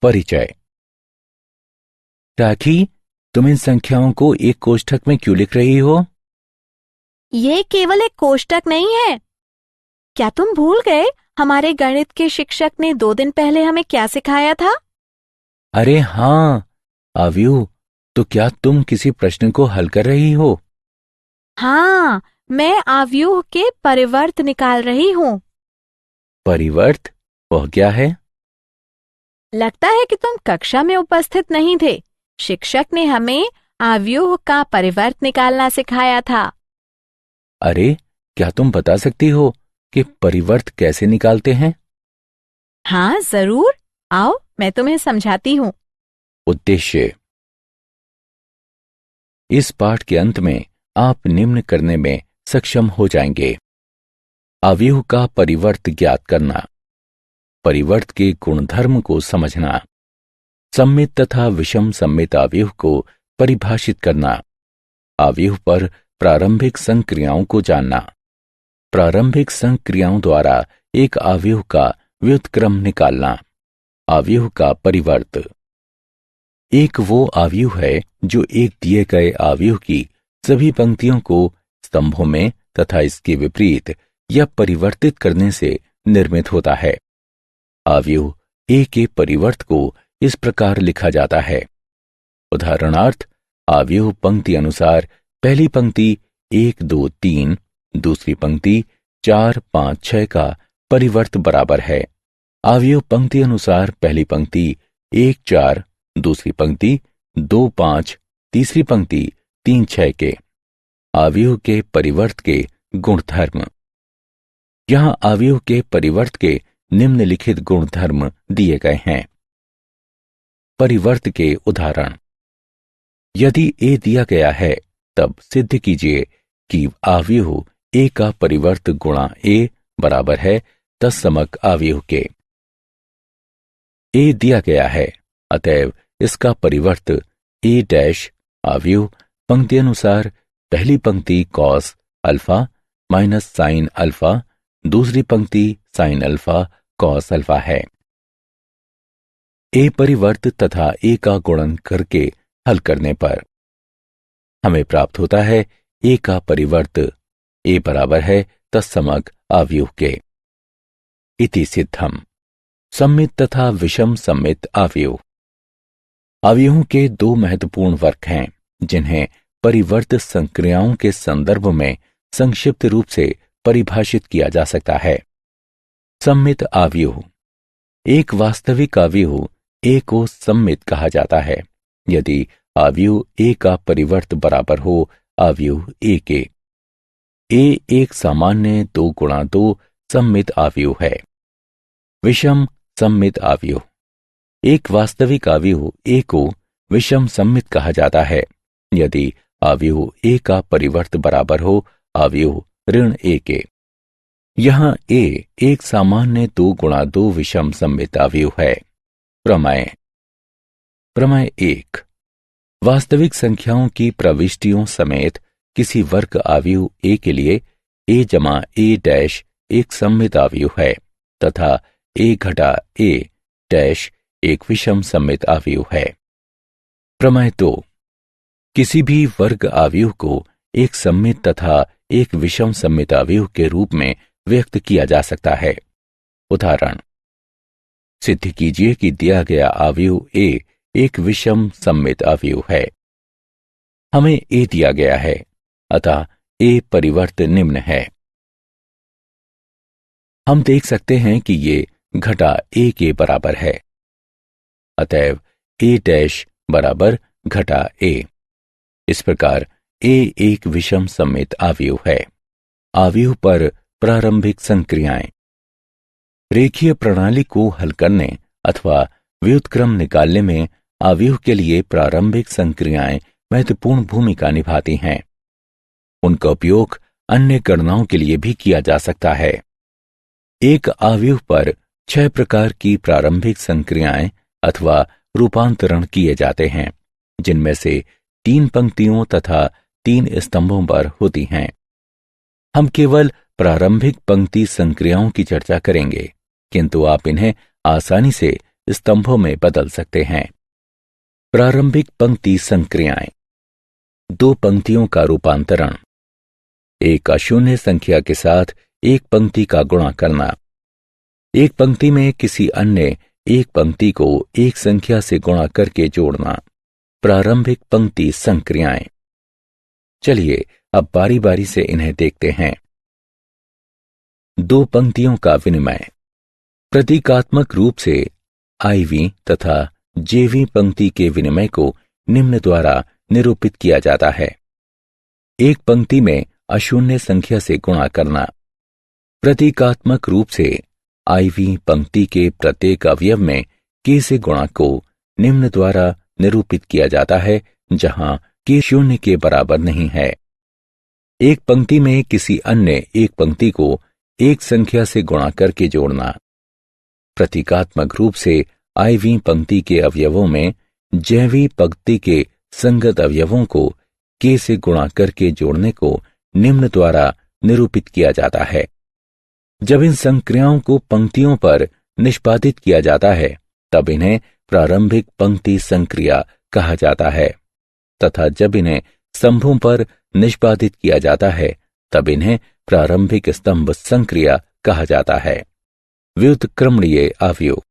परिचय। टाकी, तुम इन संख्याओं को एक कोष्ठक में क्यों लिख रही हो? ये केवल एक कोष्ठक नहीं है। क्या तुम भूल गए हमारे गणित के शिक्षक ने 2 दिन पहले हमें क्या सिखाया था? अरे हाँ, आव्यूह, तो क्या तुम किसी प्रश्न को हल कर रही हो? हाँ, मैं आव्यूह के परिवर्त निकाल रही हूँ। परिवर्त? वह क्या है? लगता है कि तुम कक्षा में उपस्थित नहीं थे। शिक्षक ने हमें आव्यूह का परिवर्त निकालना सिखाया था। अरे, क्या तुम बता सकती हो कि परिवर्त कैसे निकालते हैं? हाँ जरूर, आओ मैं तुम्हें समझाती हूँ। उद्देश्य। इस पाठ के अंत में आप निम्न करने में सक्षम हो जाएंगे। आव्यूह का परिवर्त ज्ञात करना, परिवर्त के गुणधर्म को समझना, सममित तथा विषम सममित आव्यूह को परिभाषित करना, आव्यूह पर प्रारंभिक संक्रियाओं को जानना, प्रारंभिक संक्रियाओं द्वारा एक आव्यूह का व्युत्क्रम निकालना, आव्यूह का परिवर्त। एक वो आव्यूह है जो एक दिए गए आव्यूह की सभी पंक्तियों को स्तंभों में तथा इसके विपरीत या परिवर्तित करने से निर्मित होता है। आव्यूह ए के परिवर्त को इस प्रकार लिखा जाता है। उदाहरणार्थ, आव्यूह पंक्ति अनुसार पहली पंक्ति 1 2 3, दूसरी पंक्ति 4 5 6 का परिवर्त बराबर है आव्यूह पंक्ति अनुसार पहली पंक्ति 1 4, दूसरी पंक्ति 2 5, तीसरी पंक्ति 3 6 के। आव्यूह के परिवर्त के गुणधर्म। यहां आव्यूह के परिवर्त के निम्नलिखित गुणधर्म दिए गए हैं। परिवर्त के उदाहरण। यदि ए दिया गया है तब सिद्ध कीजिए कि आव्यूह ए का परिवर्त गुणा ए बराबर है तत्समक आव्यूह के। ए दिया गया है, अतएव इसका परिवर्त ए डैश आव्यूह पंक्ति अनुसार पहली पंक्ति cos alpha minus sine alpha, दूसरी पंक्ति साइन अल्फा कॉस अल्फा है। ए परिवर्त तथा ए का गुणन करके हल करने पर हमें प्राप्त होता है ए का परिवर्त ए बराबर है तत्समक आव्यूह के। इति सिद्धम। सममित तथा विषम सममित आव्यूह। आव्यूहों के 2 महत्वपूर्ण वर्ग हैं जिन्हें परिवर्त संक्रियाओं के संदर्भ में संक्षिप्त रूप से परिभाषित किया जा सकता है। सममित आव्यूह। एक वास्तविक आव्यूह ए को सममित कहा जाता है यदि आव्यूह ए का परिवर्त बराबर हो आव्यूह ए के। ए एक सामान्य 2 गुणा 2 सममित आव्यूह है। विषम सममित आव्यूह। एक वास्तविक आव्यूह ए को विषम सममित कहा जाता है यदि आव्यूह ए का परिवर्त बराबर हो आव्यूह ऋण ए के। यहां ए एक सामान्य 2 गुणा 2 विषम सममित आव्यूह है। प्रमेय। प्रमेय 1। वास्तविक संख्याओं की प्रविष्टियों समेत किसी वर्ग आव्यूह ए के लिए ए जमा ए डैश एक सममित आव्यूह है तथा ए घटा ए डैश एक विषम सममित आव्यूह है। प्रमेय 2। किसी भी वर्ग आव्यूह को एक सममित तथा एक विषम सममित आव्यूह के रूप में व्यक्त किया जा सकता है। उदाहरण। सिद्ध कीजिए कि दिया गया आव्यूह ए एक विषम सममित आव्यूह है। हमें ए दिया गया है, अतः ए परिवर्त निम्न है। हम देख सकते हैं कि ये घटा ए के बराबर है, अतएव ए डैश बराबर घटा ए। इस प्रकार ए एक विषम सममित आव्यूह है। आव्यूह पर प्रारंभिक संक्रियाएं। रेखीय प्रणाली को हल करने अथवा व्युत्क्रम निकालने में आव्यूह के लिए प्रारंभिक संक्रियाएं महत्वपूर्ण भूमिका निभाती हैं। उनका उपयोग अन्य गणनाओं के लिए भी किया जा सकता है। एक आव्यूह पर 6 प्रकार की प्रारंभिक संक्रियाएं अथवा रूपांतरण किए जाते हैं, जिनमें से 3 पंक्तियों तथा 3 स्तंभों पर होती हैं। हम केवल प्रारंभिक पंक्ति संक्रियाओं की चर्चा करेंगे, किंतु आप इन्हें आसानी से स्तंभों में बदल सकते हैं। प्रारंभिक पंक्ति संक्रियाएं। दो पंक्तियों का रूपांतरण। एक अशून्य संख्या के साथ एक पंक्ति का गुणा करना। एक पंक्ति में किसी अन्य एक पंक्ति को एक संख्या से गुणा करके जोड़ना। प्रारंभिक पंक्ति संक्रियाएं। चलिए अब बारी बारी से इन्हें देखते हैं। दो पंक्तियों का विनिमय। प्रतीकात्मक रूप से आईवी तथा जेवी पंक्ति के विनिमय को निम्न द्वारा निरूपित किया जाता है। एक पंक्ति में अशून्य संख्या से गुणा करना। प्रतीकात्मक रूप से आईवी पंक्ति के प्रत्येक अवयव में के से गुणा को निम्न द्वारा निरूपित किया जाता है, जहां के शून्य के बराबर नहीं है। एक पंक्ति में किसी अन्य एक पंक्ति को एक संख्या से गुणा करके जोड़ना। प्रतीकात्मक रूप से आईवी पंक्ति के अवयवों में जैवी पंक्ति के संगत अवयवों को के से गुणा करके जोड़ने को निम्न द्वारा निरूपित किया जाता है। जब इन संक्रियाओं को पंक्तियों पर निष्पादित किया जाता है तब इन्हें प्रारंभिक पंक्ति संक्रिया कहा जाता है, तथा जब इन्हें स्तंभों पर निष्पादित किया जाता है तब इन्हें प्रारंभिक स्तंभ संक्रिया कहा जाता है। व्युत्क्रमणीय आव्यूह।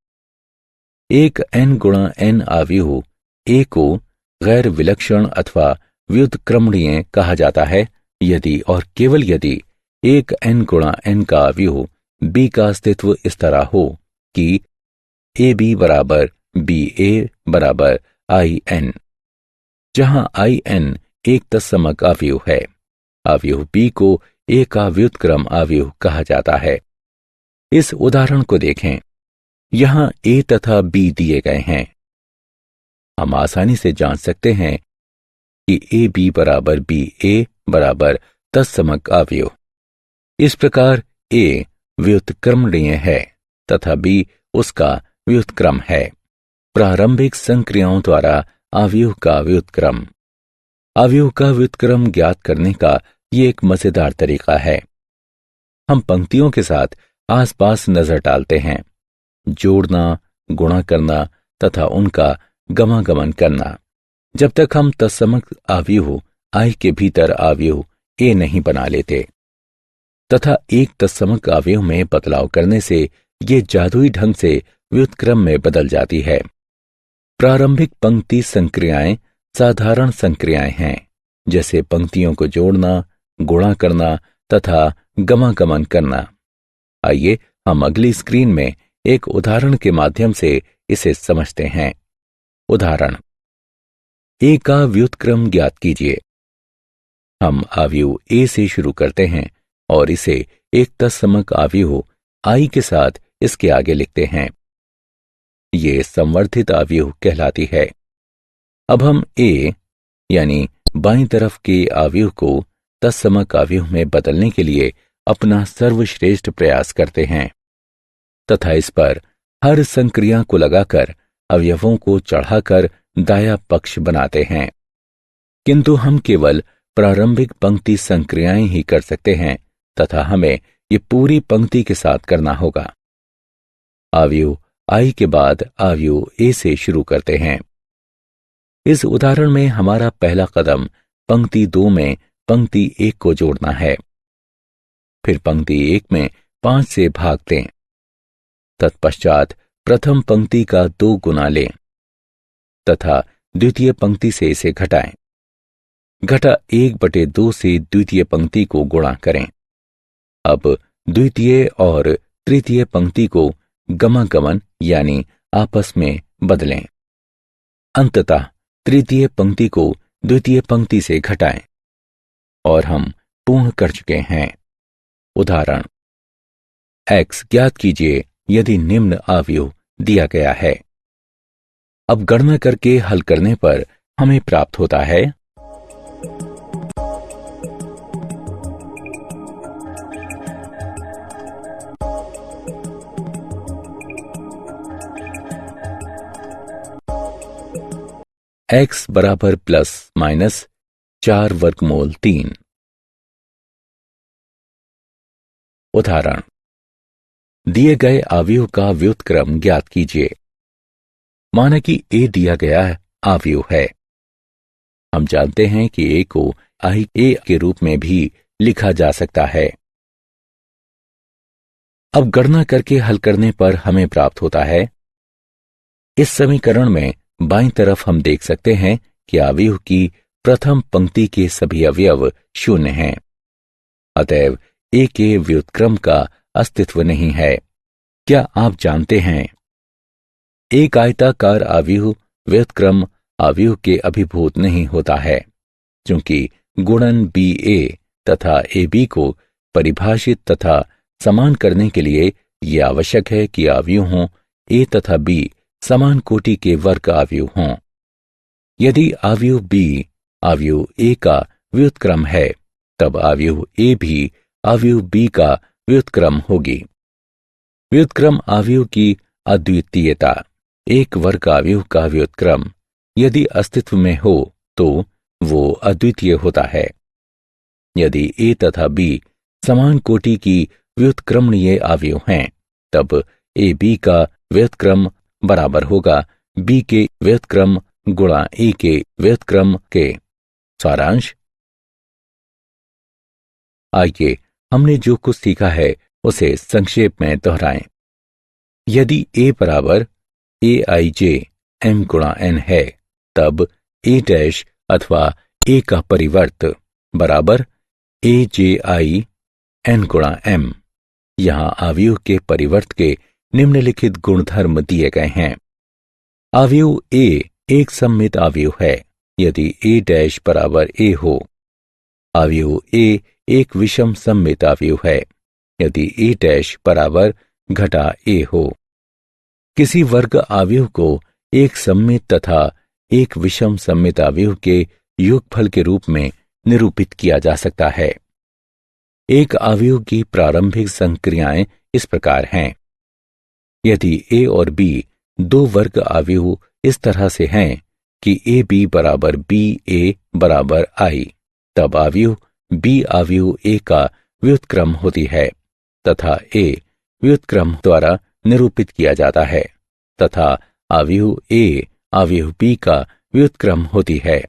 एक n गुणा n आव्यूह A को गैर विलक्षण अथवा व्युत्क्रमणीय कहा जाता है यदि और केवल यदि एक n गुणा n का आव्यूह B का अस्तित्व इस तरह हो कि AB बराबर BA बराबर IN, जहां IN एक तत्समक आव्यूह है। आव्यूह B को A का व्युत्क्रम आव्यूह कहा जाता है। इस उदाहरण को देखें। यहां A तथा B दिए गए हैं। हम आसानी से जांच सकते हैं कि AB बराबर BA बराबर तत्समक आव्यूह। इस प्रकार A व्युत्क्रमणीय है तथा B उसका व्युत्क्रम है। प्रारंभिक संक्रियाओं द्वारा आव्यूह का व्युत्क्रम। आव्यूह का व्युत्क्रम ज्ञात करने का ये एक मजेदार तरीका है। हम पंक्तियों के साथ आसपास नजर डालते हैं, जोड़ना, गुणा करना तथा उनका गमागमन करना, जब तक हम तत्समक आव्यूह I के भीतर आव्यूह A नहीं बना लेते, तथा एक तत्समक आव्यूह में बदलाव करने से ये जादुई ढंग से व्युत्क्रम में बदल जाती है। प्रारंभिक पंक्ति संक्रियाएं साधारण संक्रियाएं हैं, जैसे पंक्तियों को जोड़ना, गुणा करना तथा गमागमन करना। आइए हम अगली स्क्रीन में एक उदाहरण के माध्यम से इसे समझते हैं। उदाहरण। A का व्युत्क्रम ज्ञात कीजिए। हम आव्यूह A से शुरू करते हैं और इसे एक तत्समक आव्यूह I के साथ इसके आगे लिखते हैं। ये संवर्धित आव्यूह कहलाती है। अब हम A यानी बाईं तरफ के आव्यूह को तत्समक आव्यूह में बदलने के लिए अपना सर्वश्रेष्ठ प्रयास करते हैं तथा इस पर हर संक्रिया को लगाकर अवयवों को चढ़ाकर दाया पक्ष बनाते हैं। किंतु हम केवल प्रारंभिक पंक्ति संक्रियाएं ही कर सकते हैं तथा हमें ये पूरी पंक्ति के साथ करना होगा। आव्यूह I के बाद आव्यूह A से शुरू करते हैं। इस उदाहरण में हमारा पहला कदम पंक्ति 2 में पंक्ति 1 को जोड़ना है। फिर पंक्ति 1 में 5 से भाग दें। तत्पश्चात प्रथम पंक्ति का 2 गुना लें तथा द्वितीय पंक्ति से इसे घटाएं। घटा 1/2 से द्वितीय पंक्ति को गुणा करें। अब द्वितीय और तृतीय पंक्ति को गमागमन यानी आपस में बदलें। अंततः तृतीय पंक्ति को द्वितीय पंक्ति से घटाएं और हम पूर्ण कर चुके हैं। उदाहरण। X ज्ञात कीजिए यदि निम्न आव्यूह दिया गया है। अब गणना करके हल करने पर हमें प्राप्त होता है X बराबर प्लस माइनस 4 वर्गमूल 3। उदाहरण। दिए गए आव्यूह का व्युत्क्रम ज्ञात कीजिए। माना कि ए दिया गया आव्यूह है। हम जानते हैं कि ए को आई ए के रूप में भी लिखा जा सकता है। अब गणना करके हल करने पर हमें प्राप्त होता है। इस समीकरण में बाईं तरफ हम देख सकते हैं कि आव्यूह की प्रथम पंक्ति के सभी अवयव शून्य हैं। अतएव ए के व्युत्क्रम का अस्तित्व नहीं है। क्या आप जानते हैं, एक आयताकार आव्यूह व्युत्क्रम आव्यूह के अभिभूत नहीं होता है, क्योंकि गुणन बी ए तथा ए बी को परिभाषित तथा समान करने के लिए यह आवश्यक है कि आव्यूहों ए तथा बी समान कोटि के वर्ग आव्यूह हों। यदि आव्यूह बी आव्यूह ए का व्युत्क्रम है, तब आव्यूह ए भी आव्यूह बी का व्युत्क्रम होगी। व्युत्क्रम आव्यूह की अद्वितीयता। एक वर्ग आव्यूह का व्युत्क्रम यदि अस्तित्व में हो तो वो अद्वितीय होता है। यदि ए तथा बी समान कोटि की व्युत्क्रमणीय आव्यूह हैं, तब ए बी का व्युत्क्रम बराबर होगा बी के व्युत्क्रम गुणा ए के व्युत्क्रम के। सारांश, आइए हमने जो कुछ सीखा है उसे संक्षेप में दोहराएं। यदि ए बराबर ए आई जे एम गुणा एन है, तब ए डैश अथवा ए का परिवर्त बराबर ए जे आई एन गुणा एम। यहां आव्यूह के परिवर्त के निम्नलिखित गुणधर्म दिए गए हैं। आव्यूह ए एक सममित आव्यूह है यदि ए डैश बराबर ए हो। आव्यूह ए एक विषम सममित आव्यूह है यदि ए डैश बराबर घटा ए हो। किसी वर्ग आव्यूह को एक सममित तथा एक विषम सममित आव्यूह के योगफल के रूप में निरूपित किया जा सकता है। एक आव्यूह की प्रारंभिक संक्रियाएं इस प्रकार हैं। यदि ए और बी दो वर्ग आव्यूह इस तरह से हैं कि ए बी बराबर बी ए बराबर आई, तब आव्यूह बी आव्यूह ए का व्युत्क्रम होती है तथा ए व्युत्क्रम द्वारा निरूपित किया जाता है तथा आव्यूह ए आव्यूह बी का व्युत्क्रम होती है।